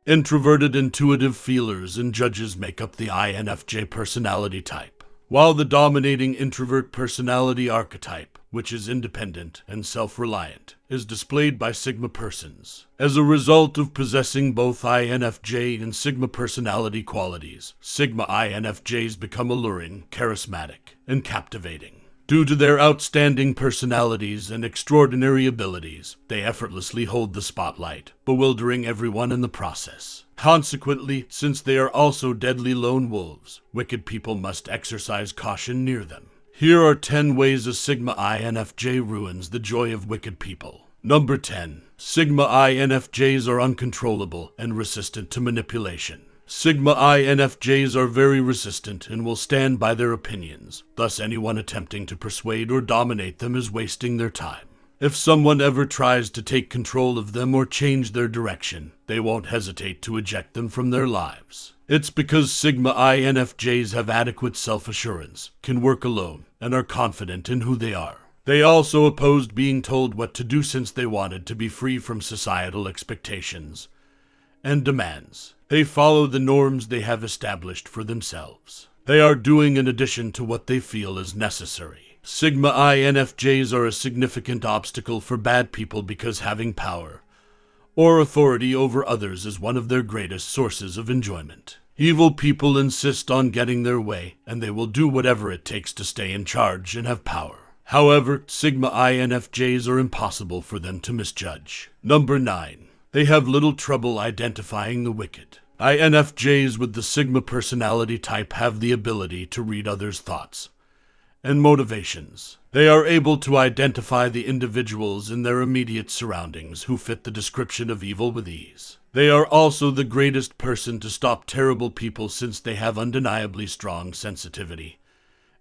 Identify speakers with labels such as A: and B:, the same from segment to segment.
A: Introverted, intuitive feelers and judges make up the INFJ personality type, while the dominating introvert personality archetype, which is independent and self-reliant, is displayed by Sigma persons. As a result of possessing both INFJ and Sigma personality qualities, Sigma INFJs become alluring, charismatic, and captivating. Due to their outstanding personalities and extraordinary abilities, they effortlessly hold the spotlight, bewildering everyone in the process. Consequently, since they are also deadly lone wolves, wicked people must exercise caution near them. Here are 10 ways a Sigma INFJ ruins the joy of wicked people. Number 10. Sigma INFJs are uncontrollable and resistant to manipulation. Sigma INFJs are very resistant and will stand by their opinions. Thus, anyone attempting to persuade or dominate them is wasting their time. If someone ever tries to take control of them or change their direction, they won't hesitate to eject them from their lives. It's because Sigma INFJs have adequate self-assurance, can work alone, and are confident in who they are. They also opposed being told what to do since they wanted to be free from societal expectations and demands. They follow the norms they have established for themselves. They are doing in addition to what they feel is necessary. Sigma INFJs are a significant obstacle for bad people because having power or authority over others is one of their greatest sources of enjoyment. Evil people insist on getting their way, and they will do whatever it takes to stay in charge and have power. However, Sigma INFJs are impossible for them to misjudge. Number 9. They have little trouble identifying the wicked. INFJs with the Sigma personality type have the ability to read others' thoughts and motivations. They are able to identify the individuals in their immediate surroundings who fit the description of evil with ease. They are also the greatest person to stop terrible people since they have undeniably strong sensitivity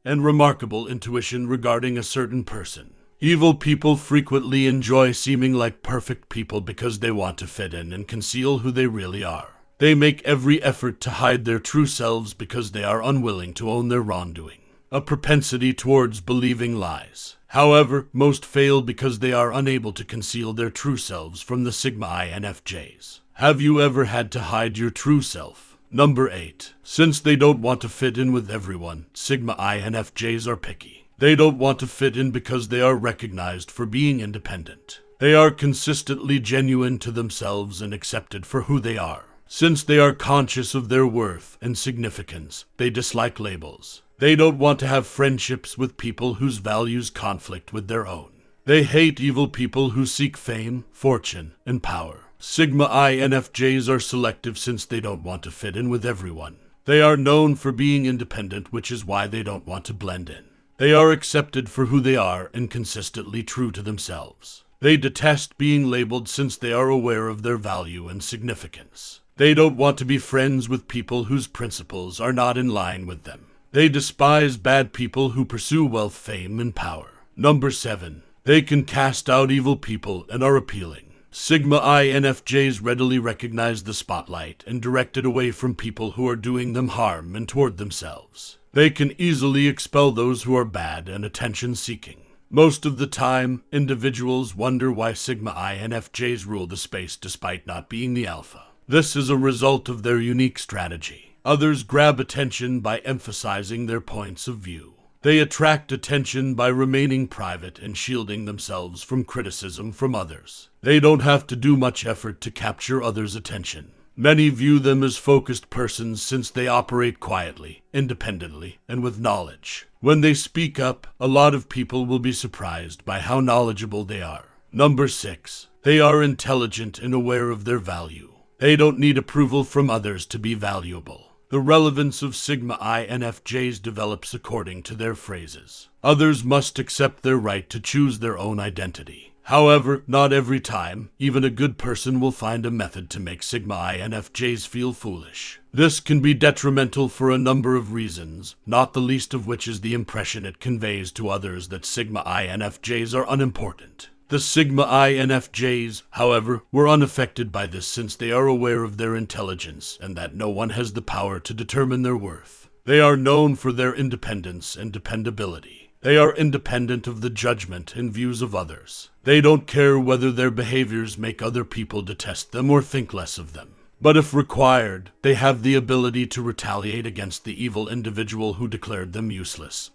A: and remarkable intuition regarding a certain person. Evil people frequently enjoy seeming like perfect people because they want to fit in and conceal who they really are. They make every effort to hide their true selves because they are unwilling to own their wrongdoing, a propensity towards believing lies. However, most fail because they are unable to conceal their true selves from the Sigma INFJs. Have you ever had to hide your true self? Number 8. Since they don't want to fit in with everyone, Sigma INFJs are picky. They don't want to fit in because they are recognized for being independent. They are consistently genuine to themselves and accepted for who they are. Since they are conscious of their worth and significance, they dislike labels. They don't want to have friendships with people whose values conflict with their own. They hate evil people who seek fame, fortune, and power. Sigma INFJs are selective since they don't want to fit in with everyone. They are known for being independent, which is why they don't want to blend in. They are accepted for who they are and consistently true to themselves. They detest being labeled since they are aware of their value and significance. They don't want to be friends with people whose principles are not in line with them. They despise bad people who pursue wealth, fame, and power. Number 7. They can cast out evil people and are appealing. Sigma INFJs readily recognize the spotlight and direct it away from people who are doing them harm and toward themselves. They can easily expel those who are bad and attention-seeking. Most of the time, individuals wonder why Sigma INFJs rule the space despite not being the alpha. This is a result of their unique strategy. Others grab attention by emphasizing their points of view. They attract attention by remaining private and shielding themselves from criticism from others. They don't have to do much effort to capture others' attention. Many view them as focused persons since they operate quietly, independently, and with knowledge. When they speak up, a lot of people will be surprised by how knowledgeable they are. Number 6. They are intelligent and aware of their value. They don't need approval from others to be valuable. The relevance of Sigma INFJs develops according to their phrases. Others must accept their right to choose their own identity. However, not every time, even a good person will find a method to make Sigma INFJs feel foolish. This can be detrimental for a number of reasons, not the least of which is the impression it conveys to others that Sigma INFJs are unimportant. The Sigma INFJs, however, were unaffected by this since they are aware of their intelligence and that no one has the power to determine their worth. They are known for their independence and dependability. They are independent of the judgment and views of others. They don't care whether their behaviors make other people detest them or think less of them. But if required, they have the ability to retaliate against the evil individual who declared them useless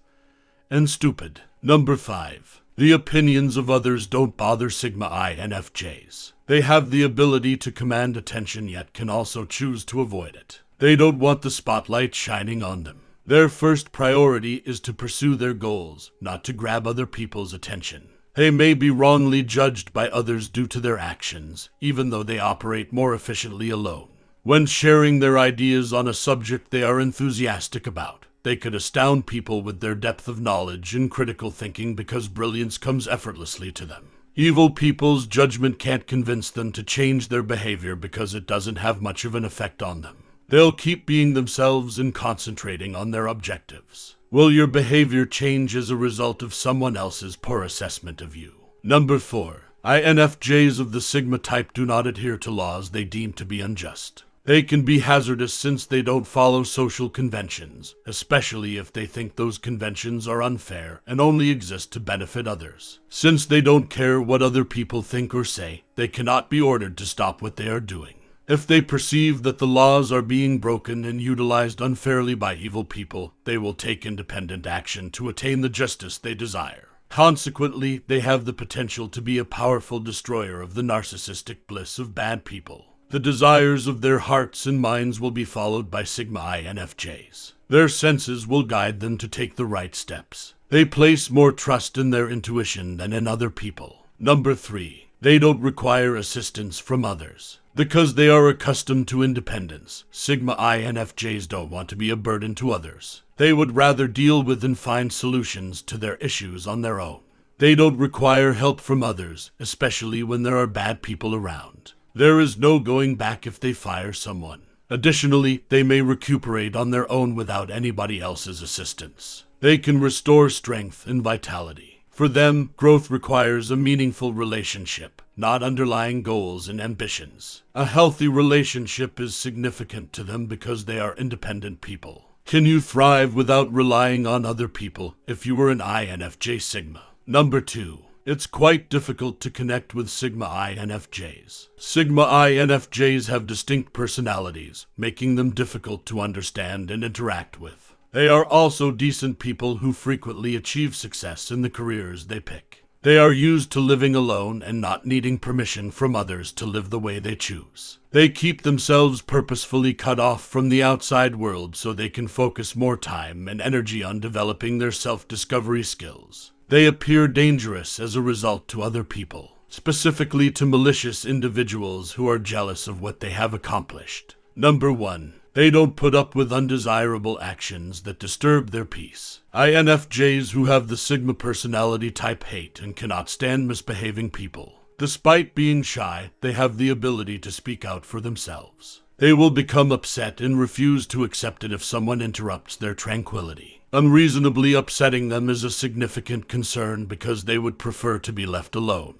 A: and stupid. Number 5. The opinions of others don't bother Sigma INFJs. They have the ability to command attention yet can also choose to avoid it. They don't want the spotlight shining on them. Their first priority is to pursue their goals, not to grab other people's attention. They may be wrongly judged by others due to their actions, even though they operate more efficiently alone. When sharing their ideas on a subject they are enthusiastic about, they could astound people with their depth of knowledge and critical thinking because brilliance comes effortlessly to them. Evil people's judgment can't convince them to change their behavior because it doesn't have much of an effect on them. They'll keep being themselves and concentrating on their objectives. Will your behavior change as a result of someone else's poor assessment of you? Number 4. INFJs of the Sigma type do not adhere to laws they deem to be unjust. They can be hazardous since they don't follow social conventions, especially if they think those conventions are unfair and only exist to benefit others. Since they don't care what other people think or say, they cannot be ordered to stop what they are doing. If they perceive that the laws are being broken and utilized unfairly by evil people, they will take independent action to attain the justice they desire. Consequently, they have the potential to be a powerful destroyer of the narcissistic bliss of bad people. The desires of their hearts and minds will be followed by Sigma INFJs. Their senses will guide them to take the right steps. They place more trust in their intuition than in other people. Number 3. They don't require assistance from others. Because they are accustomed to independence, Sigma INFJs don't want to be a burden to others. They would rather deal with and find solutions to their issues on their own. They don't require help from others, especially when there are bad people around. There is no going back if they fire someone. Additionally, they may recuperate on their own without anybody else's assistance. They can restore strength and vitality. For them, growth requires a meaningful relationship, not underlying goals and ambitions. A healthy relationship is significant to them because they are independent people. Can you thrive without relying on other people if you were an INFJ Sigma? Number 2. It's quite difficult to connect with Sigma INFJs. Sigma INFJs have distinct personalities, making them difficult to understand and interact with. They are also decent people who frequently achieve success in the careers they pick. They are used to living alone and not needing permission from others to live the way they choose. They keep themselves purposefully cut off from the outside world so they can focus more time and energy on developing their self-discovery skills. They appear dangerous as a result to other people, specifically to malicious individuals who are jealous of what they have accomplished. Number 1. They don't put up with undesirable actions that disturb their peace. INFJs who have the Sigma personality type hate and cannot stand misbehaving people. Despite being shy, they have the ability to speak out for themselves. They will become upset and refuse to accept it if someone interrupts their tranquility. Unreasonably upsetting them is a significant concern because they would prefer to be left alone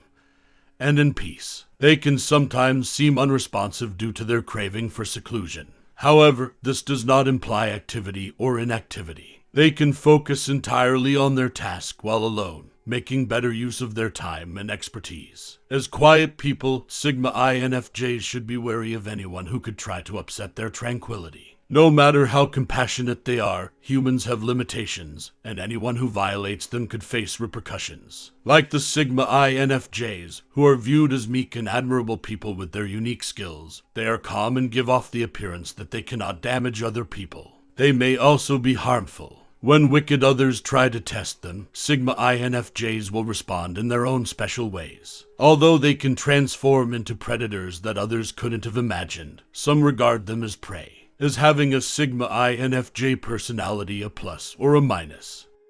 A: and in peace. They can sometimes seem unresponsive due to their craving for seclusion. However, this does not imply activity or inactivity. They can focus entirely on their task while alone, making better use of their time and expertise. As quiet people, Sigma INFJs should be wary of anyone who could try to upset their tranquility. No matter how compassionate they are, humans have limitations, and anyone who violates them could face repercussions. Like the Sigma INFJs, who are viewed as meek and admirable people with their unique skills, they are calm and give off the appearance that they cannot damage other people. They may also be harmful. When wicked others try to test them, Sigma INFJs will respond in their own special ways. Although they can transform into predators that others couldn't have imagined, some regard them as prey. Is having a Sigma INFJ personality a plus or a minus?